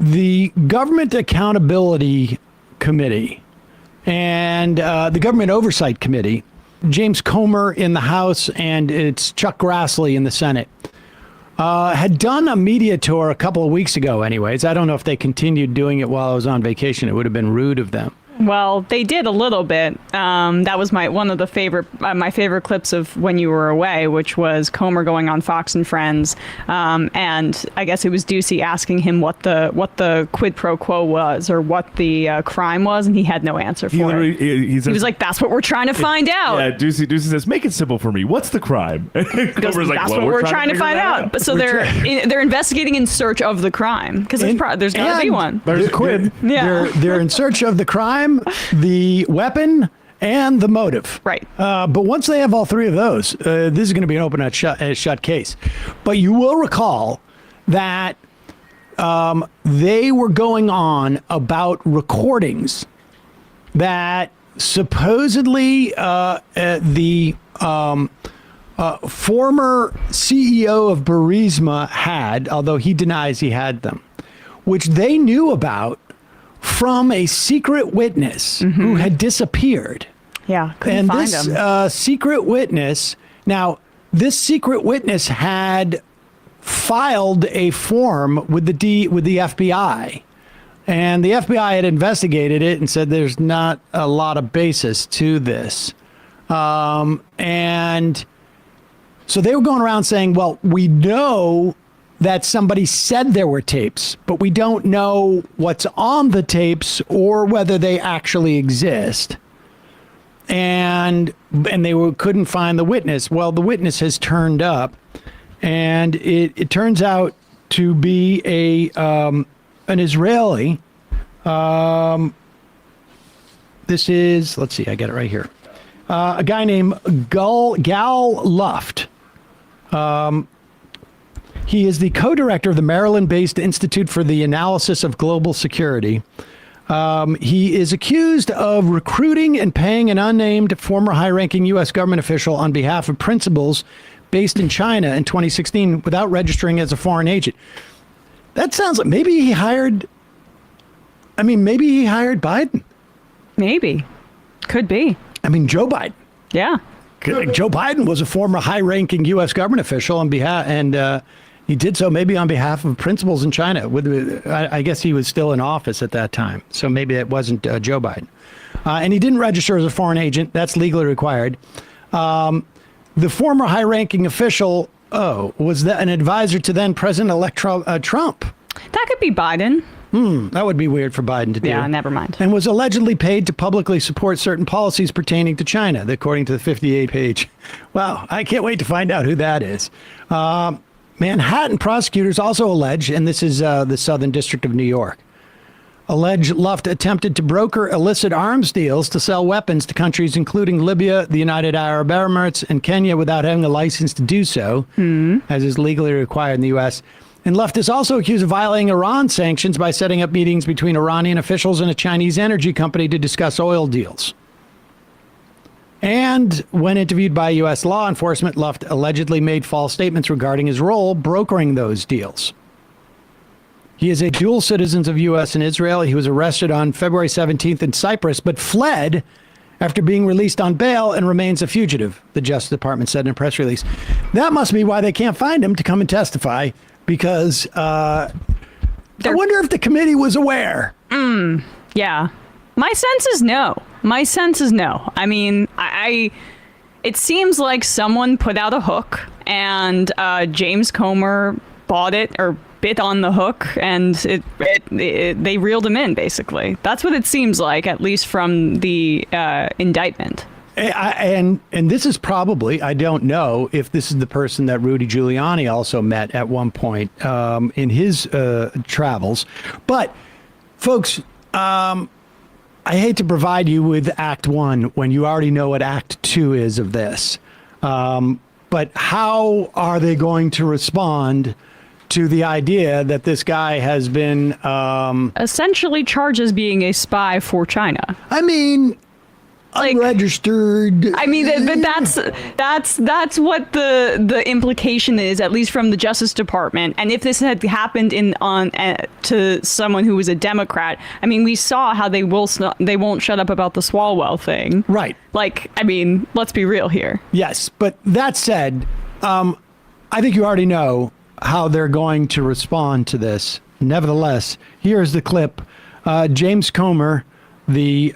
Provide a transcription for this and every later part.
the Government Accountability Committee and the Government Oversight Committee, James Comer in the House and it's Chuck Grassley in the Senate, had done a media tour a couple of weeks ago anyways. I don't know if they continued doing it while I was on vacation. It would have been rude of them. Well, they did a little bit. That was one of the my favorite clips of when you were away, which was Comer going on Fox and Friends, and I guess it was Ducey asking him what the quid pro quo was or what the crime was, and he had no answer for it. He was like, "That's what we're trying to find out." Yeah, Ducey says, "Make it simple for me. What's the crime?" Comer's like, "That's what we're trying to find out." So they're investigating in search of the crime because there's got to be one. There's a quid. Yeah, they're in search of the crime, the weapon, and the motive. Right. But once they have all three of those, this is going to be an open and shut case. But you will recall that they were going on about recordings that supposedly the former CEO of Burisma had, although he denies he had them, which they knew about from a secret witness who had disappeared. Yeah, couldn't find him. And this secret witness, now, this secret witness had filed a form with the FBI. And the FBI had investigated it and said there's not a lot of basis to this. And so they were going around saying, well, we know that somebody said there were tapes, but we don't know what's on the tapes or whether they actually exist. And they couldn't find the witness. Well, the witness has turned up, and it turns out to be an Israeli. This is, let's see, I got it right here. A guy named Gal Luft. He is the co-director of the Maryland-based Institute for the Analysis of Global Security. He is accused of recruiting and paying an unnamed former high-ranking U.S. government official on behalf of principals based in China in 2016 without registering as a foreign agent. That sounds like maybe he hired Biden. Maybe. Could be. I mean, Joe Biden. Yeah. Joe Biden was a former high-ranking U.S. government official on behalf, and he did so maybe on behalf of principals in China. I guess he was still in office at that time, so maybe it wasn't Joe Biden. And he didn't register as a foreign agent. That's legally required. The former high-ranking official, was an advisor to then President-elect Trump. That could be Biden. That would be weird for Biden to do. Yeah, never mind. And was allegedly paid to publicly support certain policies pertaining to China, according to the 58-page. Wow, I can't wait to find out who that is. Manhattan prosecutors also allege, and this is the Southern District of New York, allege Luft attempted to broker illicit arms deals to sell weapons to countries including Libya, the United Arab Emirates, and Kenya without having a license to do so, as is legally required in the U.S., And Luft is also accused of violating Iran sanctions by setting up meetings between Iranian officials and a Chinese energy company to discuss oil deals. And when interviewed by U.S. law enforcement, Luft allegedly made false statements regarding his role brokering those deals. He is a dual citizen of U.S. and Israel. He was arrested on February 17th in Cyprus, but fled after being released on bail and remains a fugitive, the Justice Department said in a press release. That must be why they can't find him to come and testify. Because I wonder if the committee was aware. Yeah. My sense is no. I mean, it seems like someone put out a hook and James Comer bought it or bit on the hook and they reeled him in, basically. That's what it seems like, at least from the indictment. And this is probably, I don't know if this is the person that Rudy Giuliani also met at one point in his travels. But, folks, I hate to provide you with Act 1 when you already know what Act 2 is of this. But how are they going to respond to the idea that this guy has been essentially charged as being a spy for China? I mean, Like, unregistered. I mean, but that's what the implication is, at least from the Justice Department. And if this had happened to someone who was a Democrat, I mean, we saw how they won't shut up about the Swalwell thing. Right. Like, I mean, let's be real here. Yes, but that said, I think you already know how they're going to respond to this. Nevertheless, here's the clip. James Comer, the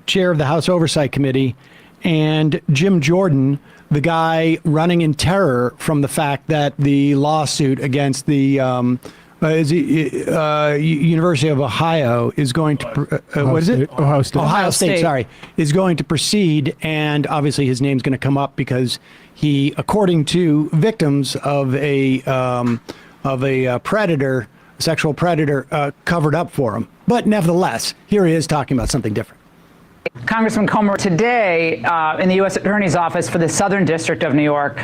chair of the House Oversight Committee, and Jim Jordan, the guy running in terror from the fact that the lawsuit against the University of Ohio is going to what is it? Ohio State. Ohio State, sorry, is going to proceed, and obviously his name's going to come up because he, according to victims of a predator, sexual predator, covered up for him. But nevertheless, here he is talking about something different. Congressman Comer, today in the U.S. Attorney's Office for the Southern District of New York,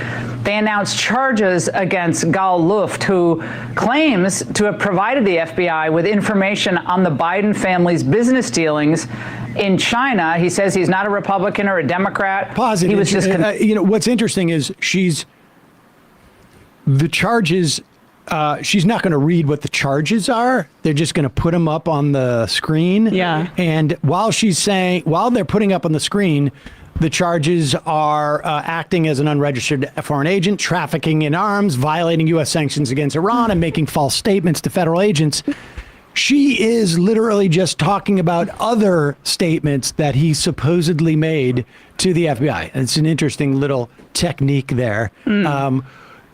they announced charges against Gal Luft, who claims to have provided the FBI with information on the Biden family's business dealings in China. He says he's not a Republican or a Democrat. Pause it. He was just what's interesting is the charges. She's not going to read what the charges are. They're just going to put them up on the screen. Yeah. And while they're putting up on the screen, the charges are acting as an unregistered foreign agent, trafficking in arms, violating U.S. sanctions against Iran, and making false statements to federal agents. She is literally just talking about other statements that he supposedly made to the FBI. It's an interesting little technique there.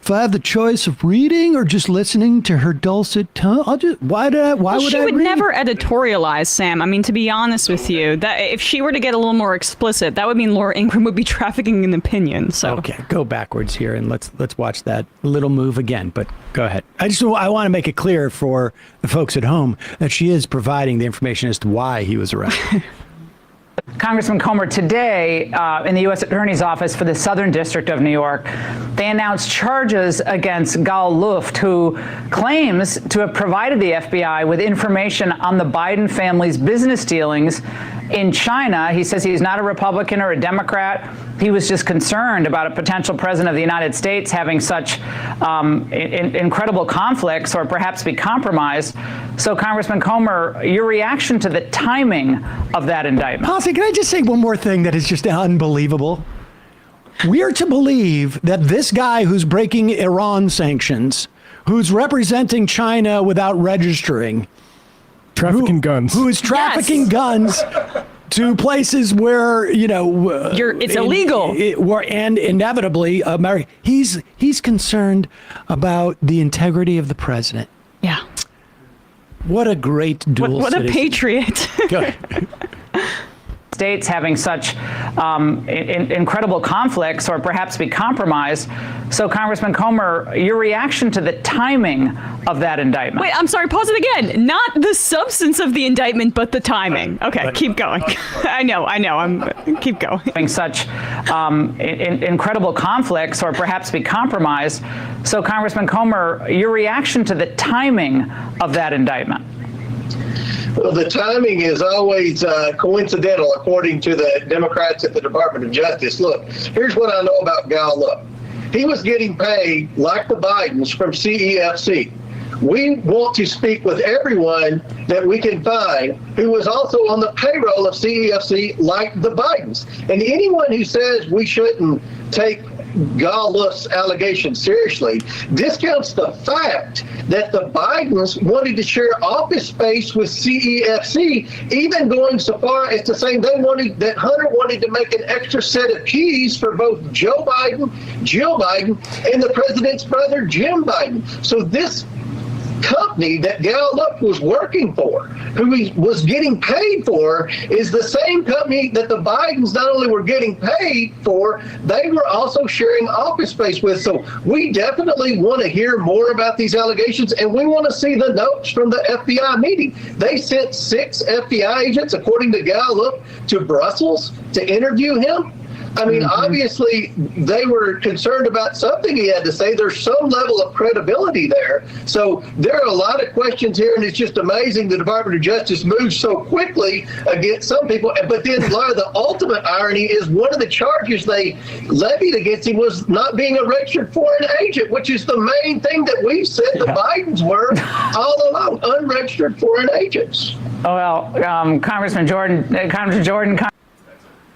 If I have the choice of reading or just listening to her dulcet tone, why would I She would read? never editorialize, Sam. I mean, to be honest with you, that if she were to get a little more explicit, that would mean Laura Ingraham would be trafficking in opinion. So Okay, go backwards here and let's watch that little move again. But go ahead. I want to make it clear for the folks at home that she is providing the information as to why he was arrested. Congressman Comer, today in the U.S. Attorney's Office for the Southern District of New York, they announced charges against Gal Luft, who claims to have provided the FBI with information on the Biden family's business dealings in China. He says he's not a Republican or a Democrat. He was just concerned about a potential president of the United States having such incredible conflicts or perhaps be compromised. So, Congressman Comer, your reaction to the timing of that indictment? Policy, can I just say one more thing that is just unbelievable? We're to believe that this guy who's breaking Iran sanctions, who's representing China without registering, Trafficking guns. who is trafficking guns to places where, it's illegal. And inevitably, America, he's concerned about the integrity of the president. yeah, What a great dual what a citizen. patriot. Go ahead. States having such incredible conflicts or perhaps be compromised. So, Congressman Comer, your reaction to the timing of that indictment? Wait, I'm sorry, pause it again. Not the substance of the indictment, but the timing. Okay, keep going. I know. Keep going. Having such incredible conflicts or perhaps be compromised. So, Congressman Comer, your reaction to the timing of that indictment? Well, the timing is always coincidental, according to the Democrats at the Department of Justice. Look, here's what I know about Gal Luft. He was getting paid, like the Bidens, from CEFC. We want to speak with everyone that we can find who was also on the payroll of CEFC, like the Bidens. And anyone who says we shouldn't take Gal Luft's allegation seriously discounts the fact that the Bidens wanted to share office space with CEFC, even going so far as to say that Hunter wanted to make an extra set of keys for both Joe Biden, Jill Biden, and the president's brother, Jim Biden. So this company that Gal Luft was working for, who he was getting paid for, is the same company that the Bidens not only were getting paid for, they were also sharing office space with. So we definitely want to hear more about these allegations, and we want to see the notes from the FBI meeting. They sent 6 FBI agents, according to Gal Luft, to Brussels to interview him. I mean, obviously, they were concerned about something he had to say. There's some level of credibility there. So there are a lot of questions here, and it's just amazing the Department of Justice moves so quickly against some people. But then, Laura, the ultimate irony is one of the charges they levied against him was not being a registered foreign agent, which is the main thing that we've said the Bidens were all along, unregistered foreign agents. Oh, well, Congressman Jordan.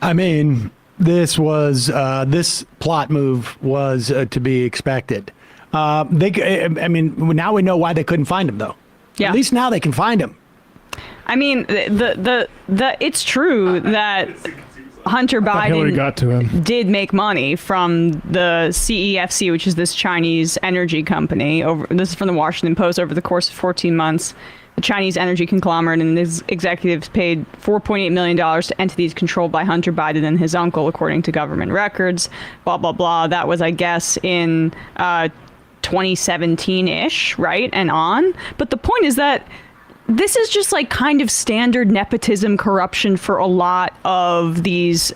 I mean, this plot move was to be expected. I mean, now we know why they couldn't find him, though. Yeah. At least now they can find him. I mean, it's true that Hunter Hillary got to him. Biden did make money from the CEFC, which is this Chinese energy company. This is from the Washington Post. Over the course of 14 months, the Chinese energy conglomerate and its executives paid $4.8 million to entities controlled by Hunter Biden and his uncle, according to government records. Blah, blah, blah. That was, I guess, in 2017-ish, right? And on. But the point is that this is just like kind of standard nepotism corruption for a lot of these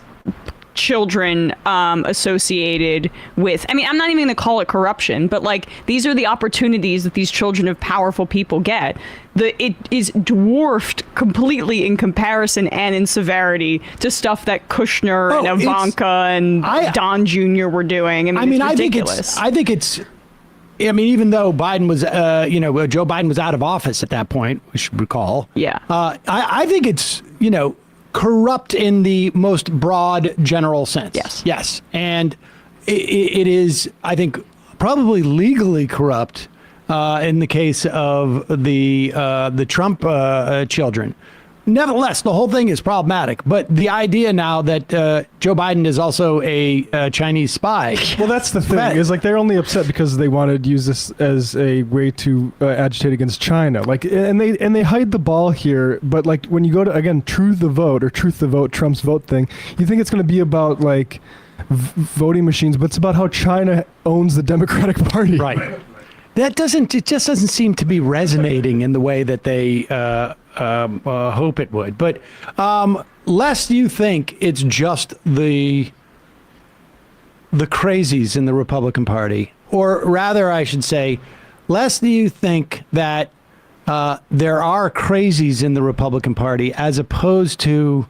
children associated with, I mean, I'm not even going to call it corruption, but like these are the opportunities that these children of powerful people get. It is dwarfed completely in comparison and in severity to stuff that Kushner and Ivanka and Don Jr. were doing. I mean, it's ridiculous. I mean, even though Biden was, Joe Biden was out of office at that point, we should recall. Yeah. I think it's, corrupt in the most broad general sense. Yes. Yes. And it is, I think, probably legally corrupt in the case of the Trump children. Nevertheless, the whole thing is problematic. But the idea now that Joe Biden is also a Chinese spy. Well, that's the thing. Is like they're only upset because they wanted to use this as a way to agitate against China. Like, and they hide the ball here. But like when you go to again Truth the Vote, Trump's vote thing, you think it's going to be about like voting machines, but it's about how China owns the Democratic Party. Right. It just doesn't seem to be resonating in the way that they hope it would. But lest you think it's just the crazies in the Republican Party, or rather I should say, lest you think that there are crazies in the Republican Party as opposed to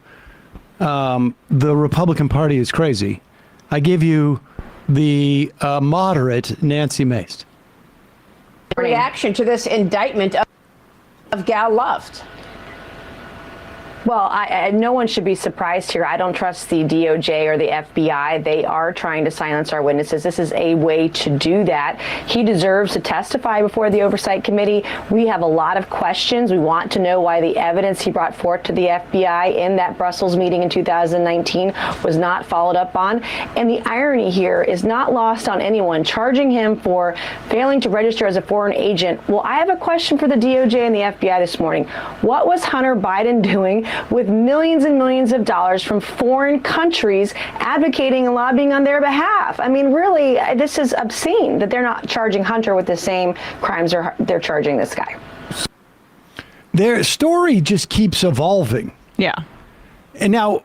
the Republican Party is crazy, I give you the moderate Nancy Mace. Reaction to this indictment of Gal Luft. Well, no one should be surprised here. I don't trust the DOJ or the FBI. They are trying to silence our witnesses. This is a way to do that. He deserves to testify before the Oversight Committee. We have a lot of questions. We want to know why the evidence he brought forth to the FBI in that Brussels meeting in 2019 was not followed up on. And the irony here is not lost on anyone. Charging him for failing to register as a foreign agent. Well, I have a question for the DOJ and the FBI this morning. What was Hunter Biden doing with millions and millions of dollars from foreign countries advocating and lobbying on their behalf? I mean, really, this is obscene that they're not charging Hunter with the same crimes they're charging this guy. Their story just keeps evolving. Yeah. And now,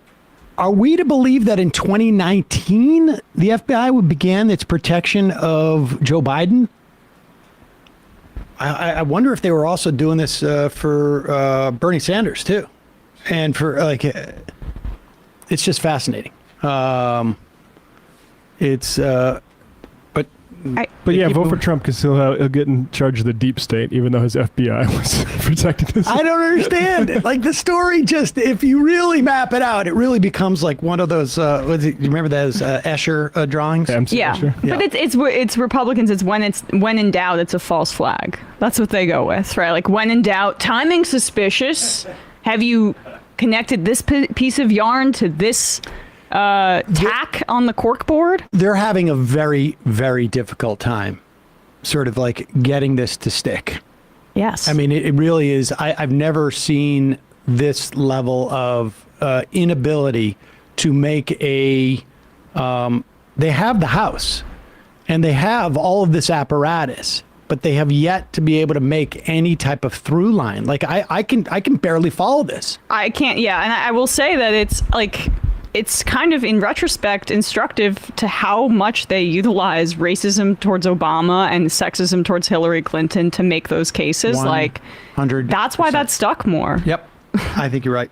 are we to believe that in 2019, the FBI began its protection of Joe Biden? I wonder if they were also doing this for Bernie Sanders, too. And for it's just fascinating. But yeah, vote for Trump because he'll get in charge of the deep state, even though his FBI was protecting this. I don't understand. Like the story, just if you really map it out, it really becomes like one of those. You remember those Escher drawings? Yeah, but it's Republicans. It's when in doubt, it's a false flag. That's what they go with, right? Like when in doubt, timing suspicious. Have you connected this piece of yarn to this tack on the corkboard? They're having a very, very difficult time sort of like getting this to stick. Yes. I mean, it really is. I've never seen this level of inability to make they have the House and they have all of this apparatus, but they have yet to be able to make any type of through line. Like I can barely follow this. I can't. Yeah. And I will say that it's like, it's kind of, in retrospect, instructive to how much they utilize racism towards Obama and sexism towards Hillary Clinton to make those cases. Like, 100%. that's why that stuck more. Yep. I think you're right.